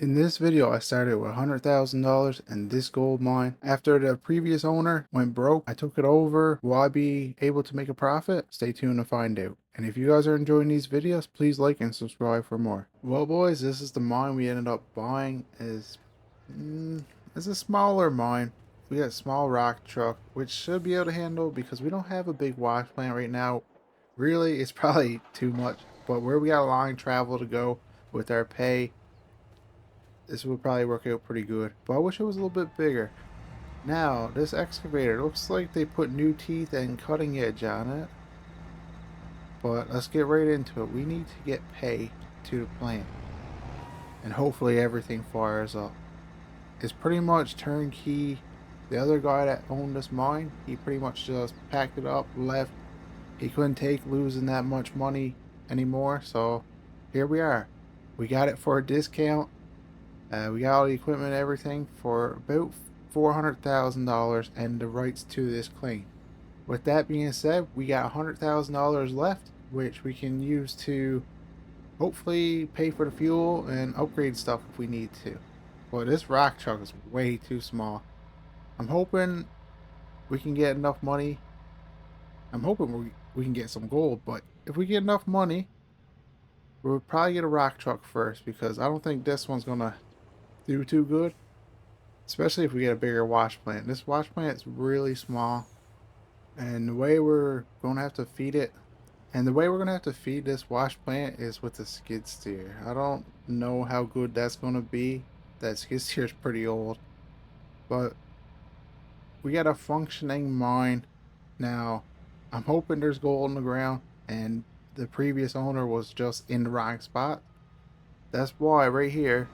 In this video, I started with $100,000 in this gold mine. After the previous owner went broke, I took it over. Will I be able to make a profit? Stay tuned to find out. And if you guys are enjoying these videos, please like and subscribe for more. Well, boys, this is the mine we ended up buying. It's a smaller mine. We got a small rock truck, which should be able to handle because we don't have a big wash plant right now. Really, it's probably too much. But where we got a long travel to go with our pay, this would probably work out pretty good, but I wish it was a little bit bigger. Now, this excavator looks like they put new teeth and cutting edge on it, but let's get right into it. We need to get pay to the plant, and hopefully everything fires up. It's pretty much turnkey. The other guy that owned this mine, he pretty much just packed it up, left. He couldn't take losing that much money anymore, so here we are. We got it for a discount. We got all the equipment and everything for about $400,000 and the rights to this claim. With that being said, we got $100,000 left, which we can use to hopefully pay for the fuel and upgrade stuff if we need to. But this rock truck is way too small. I'm hoping we can get enough money. I'm hoping we can get some gold, but if we get enough money, we'll probably get a rock truck first because I don't think this one's gonna do too good, especially if we get a bigger wash plant. This wash plant is really small, and the way we're gonna have to feed it, and the way we're gonna have to feed this wash plant is with the skid steer. I don't know how good that's gonna be. That skid steer is pretty old, but we got a functioning mine now. I'm hoping there's gold in the ground, and the previous owner was just in the wrong spot. That's why right here,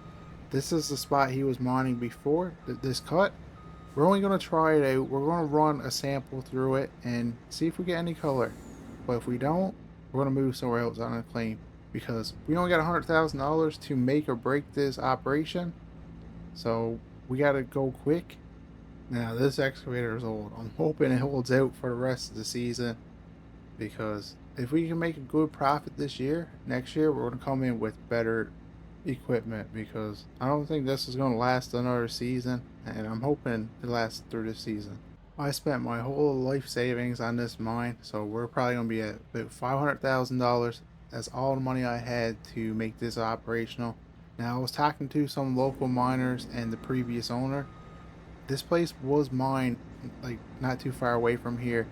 this is the spot he was mining before this cut. We're only going to try it out. We're going to run a sample through it and see if we get any color. But if we don't, we're going to move somewhere else on a claim because we only got $100,000 to make or break this operation. So we got to go quick. Now this excavator is old. I'm hoping it holds out for the rest of the season because if we can make a good profit this year, next year we're going to come in with better equipment because I don't think this is going to last another season, and I'm hoping it lasts through this season. I spent my whole life savings on this mine, so we're probably going to be at about $500,000. That's all the money I had to make this operational. Now I was talking to some local miners and the previous owner. This place was mined like not too far away from here,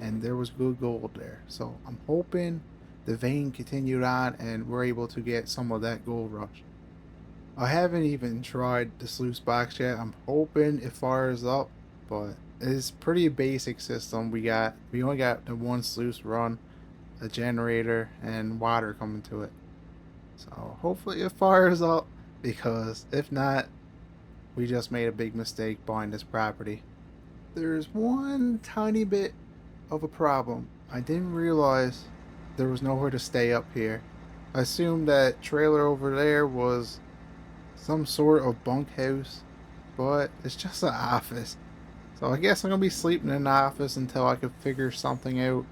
and there was good gold there, so I'm hoping the vein continued on and we're able to get some of that gold rush. I haven't even tried the sluice box yet. I'm hoping it fires up, but it's pretty basic system. We only got the one sluice run, a generator, and water coming to it. So hopefully it fires up, because if not, we just made a big mistake buying this property. There's one tiny bit of a problem. I didn't realize there was nowhere to stay up here. I assumed that trailer over there was some sort of bunkhouse, but it's just an office. So I guess I'm gonna be sleeping in the office until I can figure something out.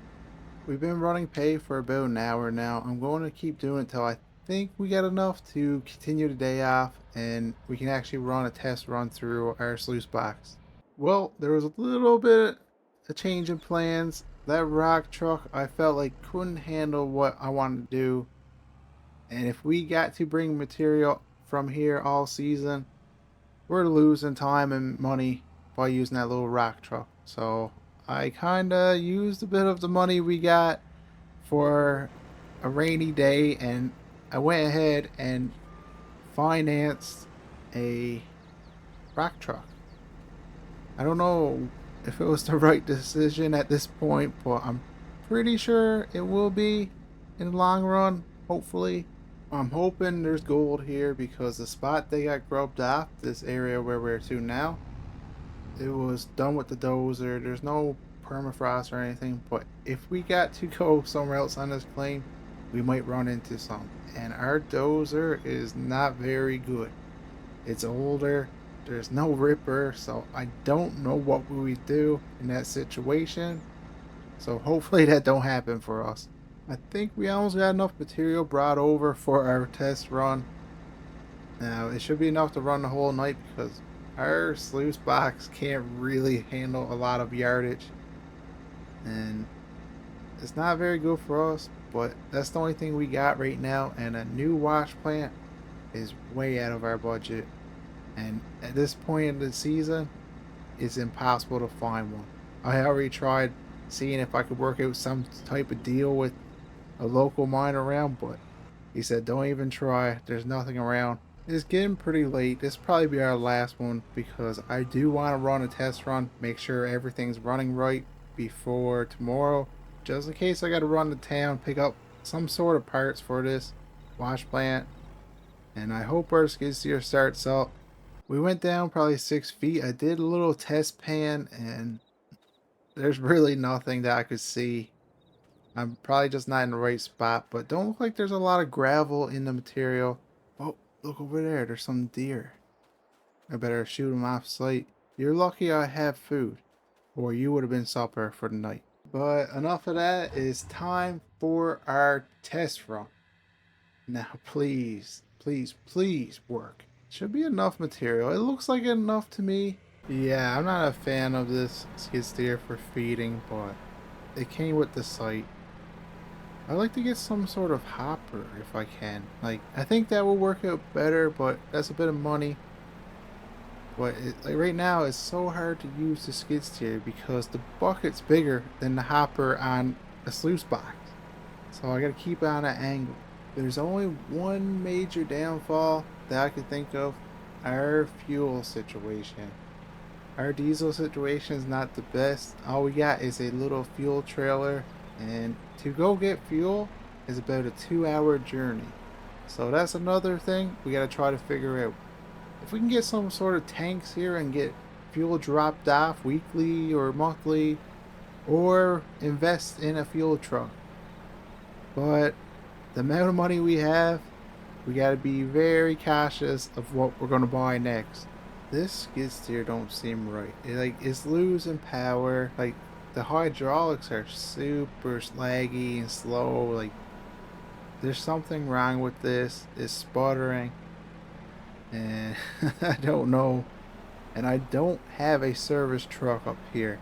We've been running pay for about an hour now. I'm going to keep doing it until I think we got enough to continue the day off and we can actually run a test run through our sluice box. Well, there was a little bit of change in plans. That rock truck I felt like couldn't handle what I wanted to do, and if we got to bring material from here all season, we're losing time and money by using that little rock truck. So I kinda used a bit of the money we got for a rainy day, and I went ahead and financed a rock truck. I don't know if it was the right decision at this point, but I'm pretty sure it will be in the long run, hopefully. I'm hoping there's gold here because the spot they got grubbed off, this area where we're to now, it was done with the dozer. There's no permafrost or anything, but if we got to go somewhere else on this claim, we might run into some. And our dozer is not very good. It's older. There's no ripper, so I don't know what we would do in that situation. So hopefully that don't happen for us. I think we almost got enough material brought over for our test run. Now, it should be enough to run the whole night because our sluice box can't really handle a lot of yardage. And it's not very good for us, but that's the only thing we got right now. And a new wash plant is way out of our budget. And at this point in the season, it's impossible to find one. I already tried seeing if I could work out some type of deal with a local mine around, but he said, don't even try. There's nothing around. It's getting pretty late. This will probably be our last one because I do want to run a test run, make sure everything's running right before tomorrow, just in case I got to run to town, pick up some sort of parts for this wash plant. And I hope our skid steer starts up. We went down probably 6 feet. I did a little test pan and there's really nothing that I could see. I'm probably just not in the right spot, but don't look like there's a lot of gravel in the material. Oh, look over there. There's some deer. I better shoot them off sight. You're lucky I have food, or you would have been supper for the night. But enough of that. It's time for our test run. Now, please, please, please work. Should be enough material. It looks like enough to me. Yeah, I'm not a fan of this skid steer for feeding, but it came with the site. I'd like to get some sort of hopper if I can. Like, I think that will work out better, but that's a bit of money. But like right now, it's so hard to use the skid steer because the bucket's bigger than the hopper on a sluice box. So I gotta keep it on an angle. There's only one major downfall that I can think of. Our fuel situation. Our diesel situation is not the best. All we got is a little fuel trailer, and to go get fuel is about a 2-hour journey. So that's another thing we gotta try to figure out. If we can get some sort of tanks here and get fuel dropped off weekly or monthly, or invest in a fuel truck. But the amount of money we have, we gotta be very cautious of what we're gonna buy next. This skid steer don't seem right. It's losing power. Like the hydraulics are super laggy and slow. Like there's something wrong with this. It's sputtering. And I don't know. And I don't have a service truck up here.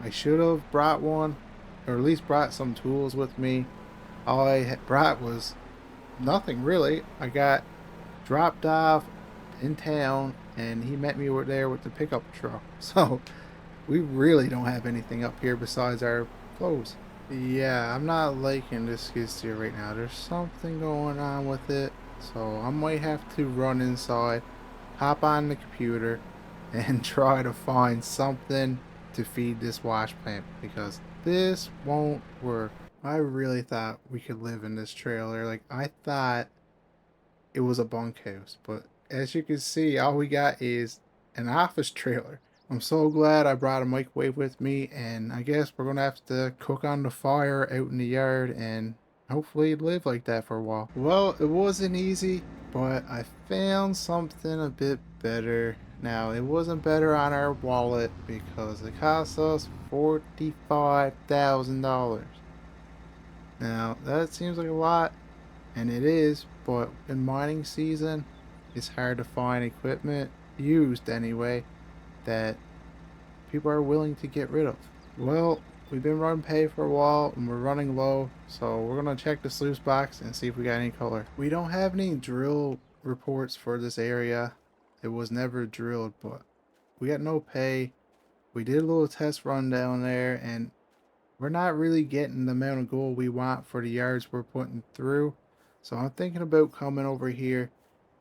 I should have brought one, or at least brought some tools with me. All I brought was nothing really. I got dropped off in town and he met me over there with the pickup truck. So we really don't have anything up here besides our clothes. Yeah, I'm not liking this skid steer right now. There's something going on with it. So I might have to run inside, hop on the computer, and try to find something to feed this wash plant because this won't work. I really thought we could live in this trailer. Like I thought it was a bunkhouse, but as you can see, all we got is an office trailer. I'm so glad I brought a microwave with me, and I guess we're gonna have to cook on the fire out in the yard and hopefully live like that for a while. Well, it wasn't easy, but I found something a bit better. Now, it wasn't better on our wallet because it cost us $45,000. Now, that seems like a lot, and it is, but in mining season, it's hard to find equipment, used anyway, that people are willing to get rid of. Well, we've been running pay for a while and we're running low, so we're gonna check the sluice box and see if we got any color. We don't have any drill reports for this area. It was never drilled, but we got no pay. We did a little test run down there and we're not really getting the amount of gold we want for the yards we're putting through. So I'm thinking about coming over here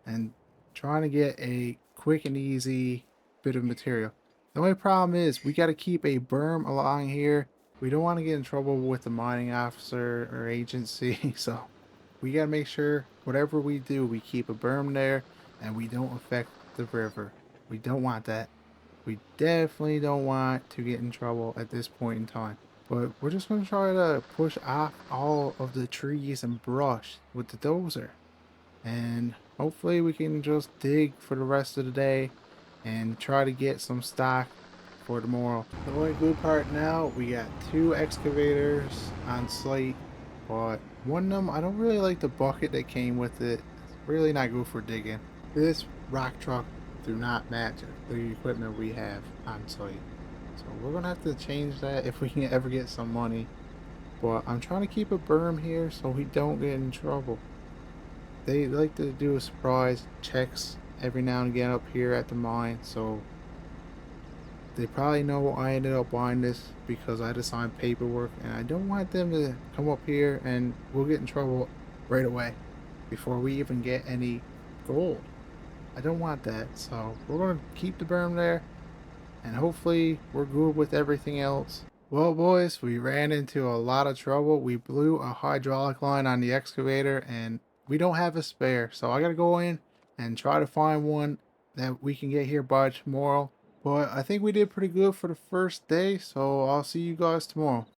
and trying to get a quick and easy bit of material. The only problem is we got to keep a berm along here. We don't want to get in trouble with the mining officer or agency. So we got to make sure whatever we do, we keep a berm there and we don't affect the river. We don't want that. We definitely don't want to get in trouble at this point in time. But we're just going to try to push off all of the trees and brush with the dozer. And hopefully we can just dig for the rest of the day and try to get some stock for tomorrow. The only good part now, we got 2 excavators on site, but one of them, I don't really like the bucket that came with it. really not good for digging. This rock truck do not match the equipment we have on site. So we're gonna have to change that if we can ever get some money. But I'm trying to keep a berm here so we don't get in trouble. They like to do a surprise checks every now and again up here at the mine, so they probably know I ended up buying this because I had to sign paperwork, and I don't want them to come up here and we'll get in trouble right away before we even get any gold. I don't want that, so we're gonna keep the berm there, and hopefully we're good with everything else. Well, boys, we ran into a lot of trouble. We blew a hydraulic line on the excavator, and we don't have a spare, so I gotta go in and try to find one that we can get here by tomorrow. But I think we did pretty good for the first day, so I'll see you guys tomorrow.